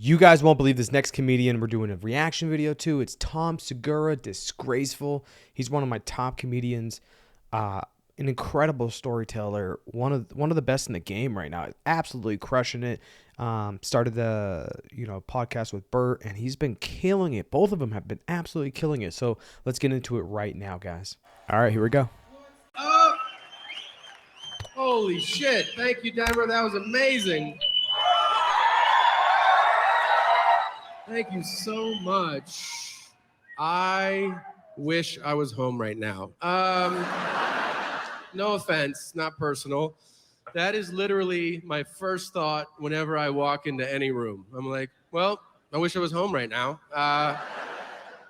You guys won't believe this next comedian we're doing a reaction video to. It's Tom Segura, Disgraceful. He's one of my top comedians. An incredible storyteller, one of the best in the game right now. Absolutely crushing it. Started the podcast with Bert, and he's been killing it. Both of them have been absolutely killing it. So let's get into it right now, guys. All right, here we go. Holy shit! Thank you, Denver. That was amazing. Thank you so much. I wish I was home right now. No offense, not personal. That is literally my first thought whenever I walk into any room. I'm like, well, I wish I was home right now.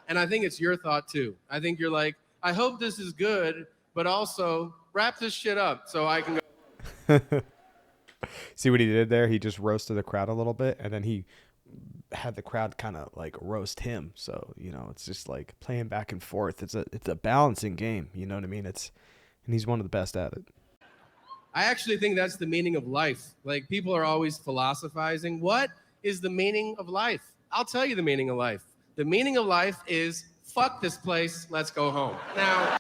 And I think it's your thought too. I think you're like, I hope this is good, but also wrap this shit up so I can go. See what he did there? He just roasted the crowd a little bit, and then he had the crowd kind of like roast him. So, it's just like playing back and forth. It's a balancing game. You know what I mean? And he's one of the best at it. I actually think that's the meaning of life. Like, people are always philosophizing. What is the meaning of life? I'll tell you the meaning of life. The meaning of life is fuck this place. Let's go home. Now.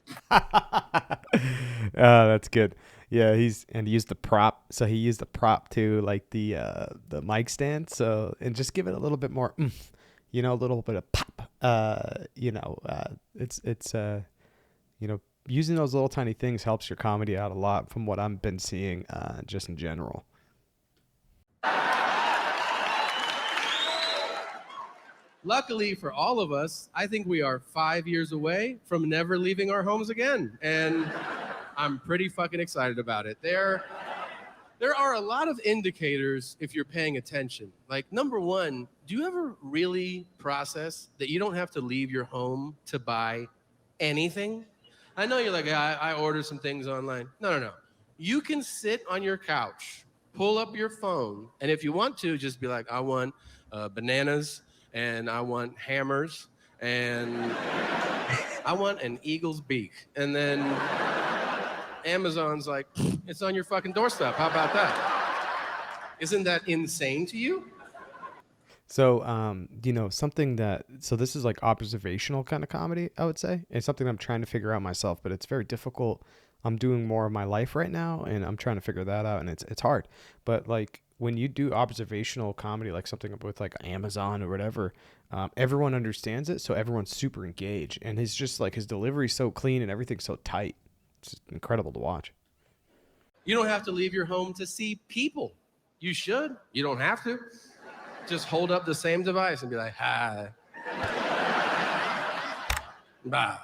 That's good. Yeah, he used the prop. So he used the prop to like the mic stand. So, and just give it a little bit more, a little bit of pop. Using those little tiny things helps your comedy out a lot from what I've been seeing, just in general. Luckily for all of us, I think we are 5 years away from never leaving our homes again. And I'm pretty fucking excited about it. There are a lot of indicators if you're paying attention. Like, number one, do you ever really process that you don't have to leave your home to buy anything? I know you're like, I ordered some things online. No. You can sit on your couch, pull up your phone, and if you want to, just be like, I want bananas, and I want hammers, and I want an eagle's beak. And then Amazon's like, it's on your fucking doorstep. How about that? Isn't that insane to you? So, so this is like observational kind of comedy, I would say. It's something I'm trying to figure out myself, but it's very difficult. I'm doing more of my life right now, and I'm trying to figure that out, and it's hard. But like when you do observational comedy, like something with like Amazon or whatever, everyone understands it, so everyone's super engaged, and his delivery's so clean and everything's so tight. It's incredible to watch. You don't have to leave your home to see people. You should. You don't have to. Just hold up the same device and be like, hi. Bye.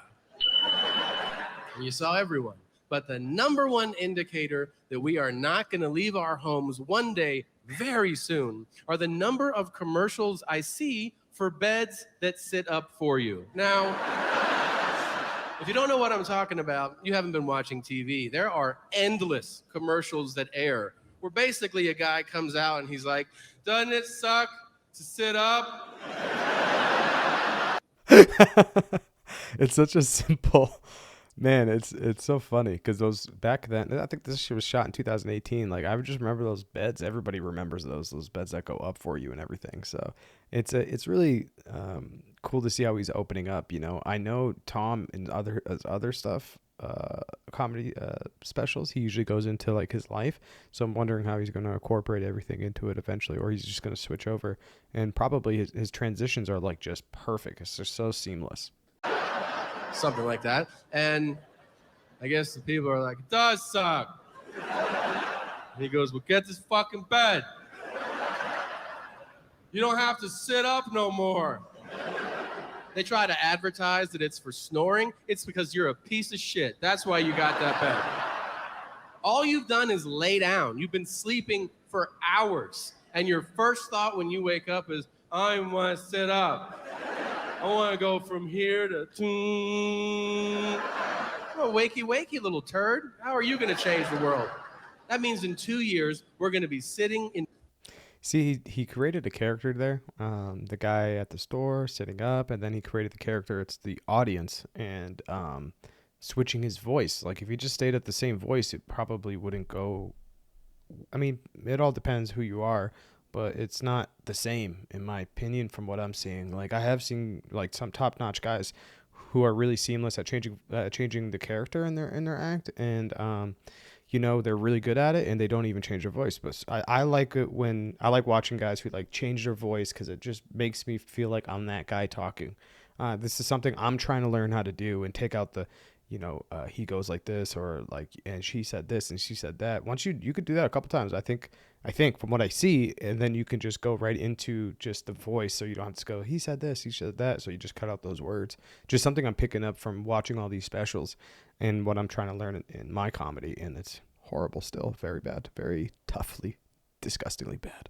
And you saw everyone. But the number one indicator that we are not going to leave our homes one day very soon are the number of commercials I see for beds that sit up for you. Now, if you don't know what I'm talking about, you haven't been watching TV. There are endless commercials that air where basically a guy comes out and he's like, doesn't it suck to sit up? It's such a simple, man. It's so funny because those back then, I think this shit was shot in 2018. Like, I just remember those beds. Everybody remembers those beds that go up for you and everything. So it's really cool to see how he's opening up. I know Tom and other stuff, comedy specials, he usually goes into like his life, so I'm wondering how he's going to incorporate everything into it eventually, or he's just going to switch over, and probably his transitions are like just perfect. It's just so seamless, something like that. And I guess the people are like, it does suck. And he goes, well, get this fucking bed. You don't have to sit up no more. They try to advertise that it's for snoring. It's because you're a piece of shit. That's why you got that bed. All you've done is lay down. You've been sleeping for hours. And your first thought when you wake up is, I want to sit up. I want to go from here to... Oh, wakey, little turd. How are you going to change the world? That means in 2 years, we're going to be sitting in... See, he created a character there, the guy at the store sitting up, and then he created the character, it's the audience, and switching his voice. Like, if he just stayed at the same voice, it probably wouldn't go... I mean, it all depends who you are, but it's not the same in my opinion from what I'm seeing. Like I have seen like some top-notch guys who are really seamless at changing the character in their act, and they're really good at it and they don't even change their voice. But I like it when I like watching guys who like change their voice because it just makes me feel like I'm that guy talking. This is something I'm trying to learn how to do and take out the, he goes like this or like, and she said this and she said that. Once you could do that a couple times, I think from what I see, and then you can just go right into just the voice, so you don't have to go, he said this, he said that, so you just cut out those words. Just something I'm picking up from watching all these specials and what I'm trying to learn in my comedy, and it's horrible still, very bad, very toughly, disgustingly bad.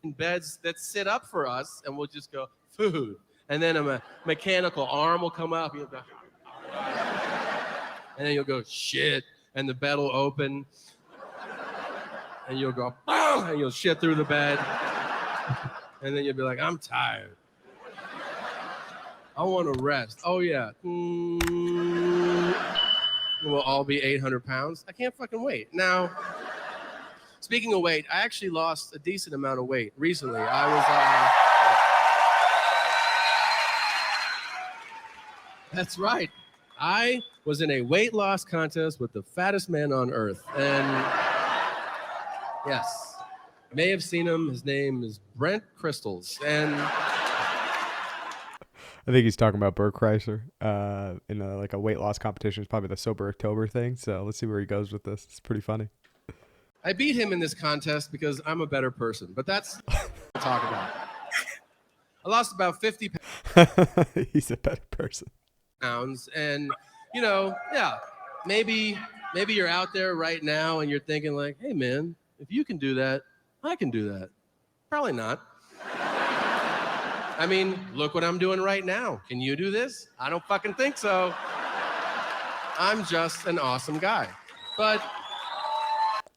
In beds that sit up for us, and we'll just go, food. And then a mechanical arm will come up, and you'll go, and then you'll go, shit, and the bed will open, and you'll go, oh, and you'll shit through the bed, and then you'll be like, I'm tired. I want to rest. Oh, yeah. We'll all be 800 pounds. I can't fucking wait. Now, speaking of weight, I actually lost a decent amount of weight recently. That's right. I was in a weight loss contest with the fattest man on earth. And yes, may have seen him. His name is Brent Crystals. And I think he's talking about Bert Kreischer in like a weight loss competition. It's probably the Sober October thing. So let's see where he goes with this. It's pretty funny. I beat him in this contest because I'm a better person, but that's what I'm talking about. I lost about 50 He's a better person. pounds, and maybe you're out there right now and you're thinking like, hey man, if you can do that, I can do that. Probably not. I mean, look what I'm doing right now. Can you do this? I don't fucking think so. I'm just an awesome guy. But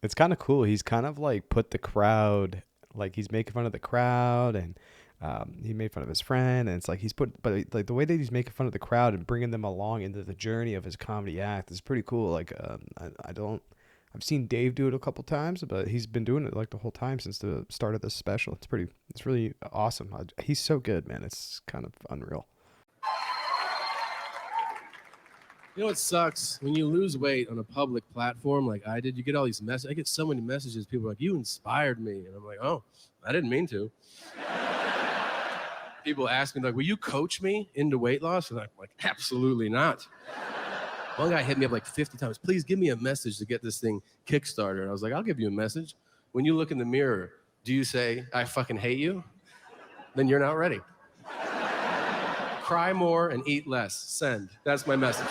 it's kind of cool. He's kind of like put the crowd, like he's making fun of the crowd, and he made fun of his friend, and it's like but like the way that he's making fun of the crowd and bringing them along into the journey of his comedy act is pretty cool. Like I've seen Dave do it a couple times, but he's been doing it like the whole time since the start of this special. It's really awesome. He's so good, man. It's kind of unreal. you know what sucks? When you lose weight on a public platform like I did, you get all these messages. I get so many messages. People are like, you inspired me. And I'm like, oh, I didn't mean to. People ask me, like, will you coach me into weight loss? And I'm like, absolutely not. One guy hit me up like 50 times. Please give me a message to get this thing kickstarted. And I was like, I'll give you a message. When you look in the mirror, do you say, I fucking hate you? Then you're not ready. Cry more and eat less. Send. That's my message.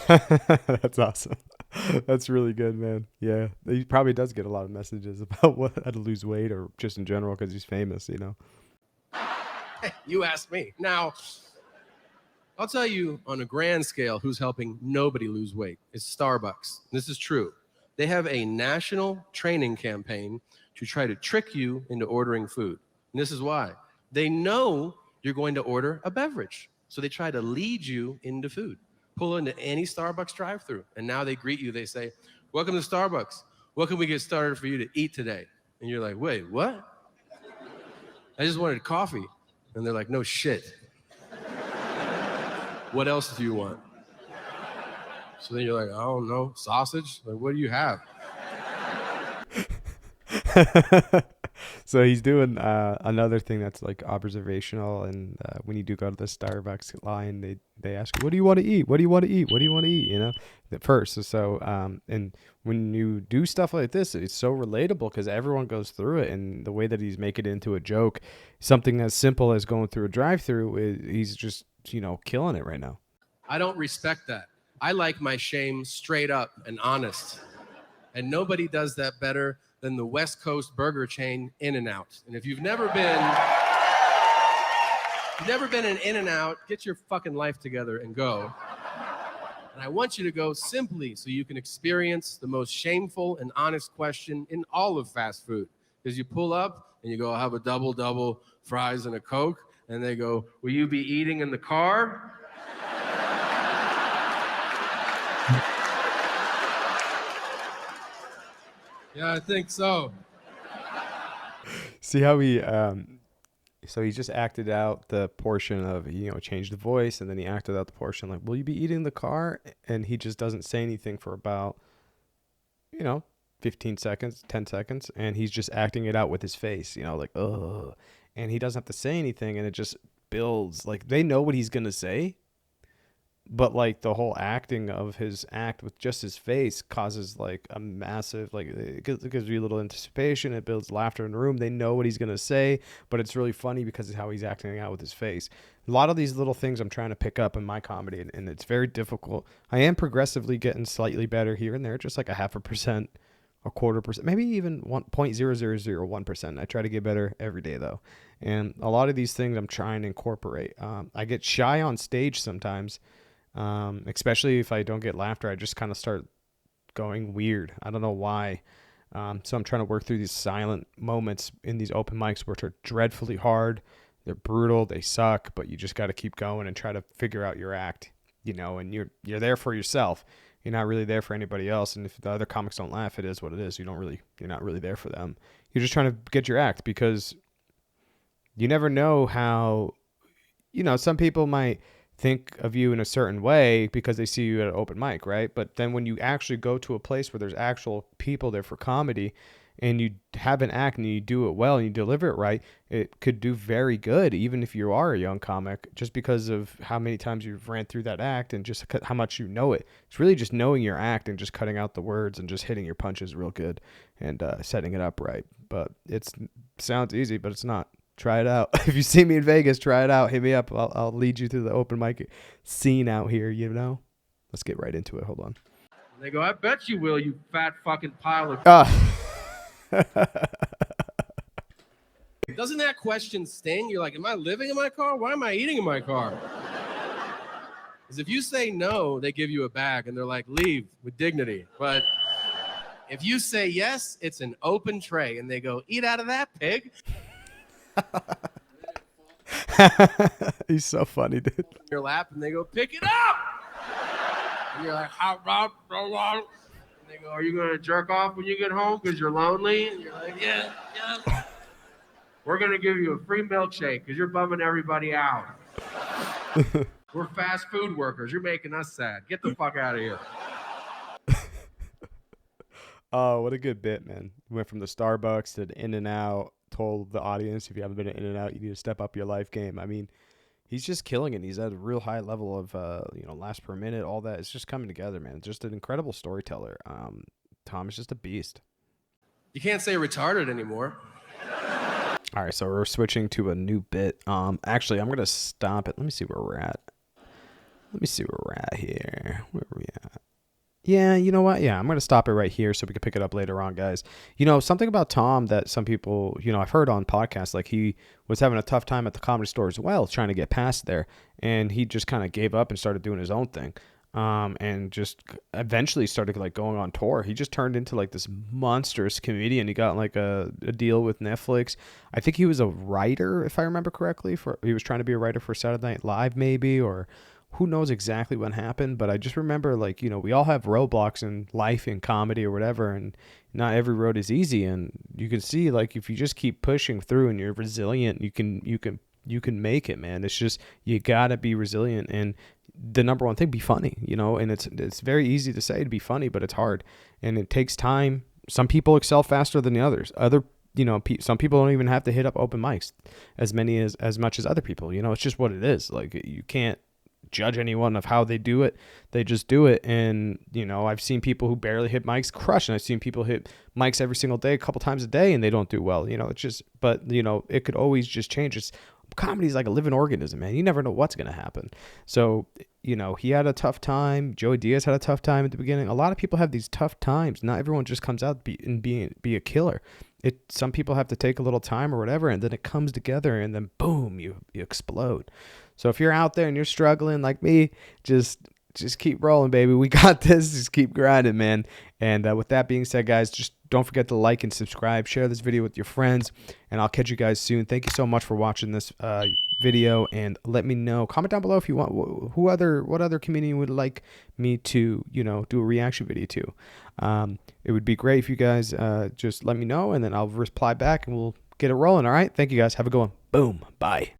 That's awesome. That's really good, man. Yeah, he probably does get a lot of messages about how to lose weight or just in general because he's famous, Hey, you asked me. Now, I'll tell you on a grand scale who's helping nobody lose weight. It's Starbucks. This is true. They have a national training campaign to try to trick you into ordering food. And this is why. They know you're going to order a beverage. So they try to lead you into food. Pull into any Starbucks drive-thru, and now they greet you. They say, welcome to Starbucks. What can we get started for you to eat today? And you're like, wait, what? I just wanted coffee. And they're like, no shit. What else do you want? So then you're like, I don't know, sausage? Like, what do you have? So he's doing another thing that's like observational, and when you do go to the Starbucks line, they ask you, what do you want to eat? What do you want to eat? What do you want to eat? At first. So and when you do stuff like this, it's so relatable because everyone goes through it, and the way that he's making it into a joke, something as simple as going through a drive-through, he's just killing it right now. I don't respect that. I like my shame straight up and honest. And nobody does that better than the West Coast burger chain In-N-Out. And if you've never been in In-N-Out, get your fucking life together and go. And I want you to go simply so you can experience the most shameful and honest question in all of fast food. Because you pull up and you go, I'll have a double, fries and a Coke. And they go, will you be eating in the car? Yeah, I think so. See how he so he just acted out the portion of, changed the voice, and then he acted out the portion like, will you be eating in the car? And he just doesn't say anything for about, you know 15 seconds, 10 seconds, and he's just acting it out with his face, like, ugh. And he doesn't have to say anything, and it just builds. Like, they know what he's gonna say, but like the whole acting of his act with just his face causes like a massive, like, it gives you a little anticipation. It builds laughter in the room. They know what he's going to say, but it's really funny because of how he's acting out with his face. A lot of these little things I'm trying to pick up in my comedy, and it's very difficult. I am progressively getting slightly better here and there, just like a 0.5%, a 1/4%, maybe even 1.0001%. I try to get better every day though. And a lot of these things I'm trying to incorporate. I get shy on stage sometimes, especially if I don't get laughter. I just kind of start going weird. I don't know why. So I'm trying to work through these silent moments in these open mics, which are dreadfully hard. They're brutal. They suck, but you just got to keep going and try to figure out your act, and you're there for yourself. You're not really there for anybody else. And if the other comics don't laugh, it is what it is. You're not really there for them. You're just trying to get your act, because you never know how, some people might think of you in a certain way because they see you at an open mic, right? But then when you actually go to a place where there's actual people there for comedy, and you have an act and you do it well and you deliver it right, it could do very good, even if you are a young comic, just because of how many times you've ran through that act and just how much you know it. It's really just knowing your act and just cutting out the words and just hitting your punches real good and setting it up right. But it sounds easy, but it's not. Try it out. If you see me in Vegas, try it out. Hit me up. I'll lead you through the open mic scene out here, Let's get right into it. Hold on. And they go, I bet you will, you fat fucking pile of... Doesn't that question sting? You're like, am I living in my car? Why am I eating in my car? Because if you say no, they give you a bag, and they're like, leave with dignity. But if you say yes, it's an open tray, and they go, eat out of that, pig. He's so funny, dude. In your lap, and they go, pick it up. And you're like, how about? And they go, are you going to jerk off when you get home because you're lonely? And you're like, yeah. We're going to give you a free milkshake because you're bumming everybody out. We're fast food workers. You're making us sad. Get the fuck out of here. Oh, what a good bit, man. Went from the Starbucks to the In-N-Out. Told the audience, if you haven't been to In-N-Out, you need to step up your life game. I mean, he's just killing it. He's at a real high level of, laughs per minute, all that. It's just coming together, man. Just an incredible storyteller. Tom is just a beast. You can't say retarded anymore. All right, so we're switching to a new bit. Actually, I'm going to stop it. Let me see where we're at. Here. Where are we at? Yeah, you know what? Yeah, I'm going to stop it right here so we can pick it up later on, guys. Something about Tom that some people, I've heard on podcasts, like he was having a tough time at the Comedy Store as well, trying to get past there. And he just kind of gave up and started doing his own thing. And just eventually started like going on tour. He just turned into like this monstrous comedian. He got like a deal with Netflix. I think he was a writer, if I remember correctly. He was trying to be a writer for Saturday Night Live maybe, or who knows exactly what happened, but I just remember, like, we all have roadblocks in life, in comedy or whatever, and not every road is easy. And you can see, like, if you just keep pushing through and you're resilient, you can make it, man. It's just, you gotta be resilient. And the number one thing, be funny, and it's very easy to say to be funny, but it's hard and it takes time. Some people excel faster than the others. Some people don't even have to hit up open mics as much as other people. It's just what it is. Like, you can't judge anyone of how they do it. They just do it. And I've seen people who barely hit mics crush, and I've seen people hit mics every single day, a couple times a day, and they don't do well. It's just, but it could always just change. Comedy is like a living organism, man. You never know what's going to happen. So he had a tough time. Joey Diaz had a tough time at the beginning. A lot of people have these tough times. Not everyone just comes out be a killer. Some people have to take a little time or whatever, and then it comes together, and then boom, you explode. So if you're out there and you're struggling like me, just keep rolling, baby. We got this. Just keep grinding, man. And with that being said, guys, just don't forget to like and subscribe. Share this video with your friends, and I'll catch you guys soon. Thank you so much for watching this video, and let me know. Comment down below if you want what other comedian would like me to do a reaction video to. It would be great if you guys just let me know, and then I'll reply back, and we'll get it rolling. All right. Thank you guys. Have a good one. Boom. Bye.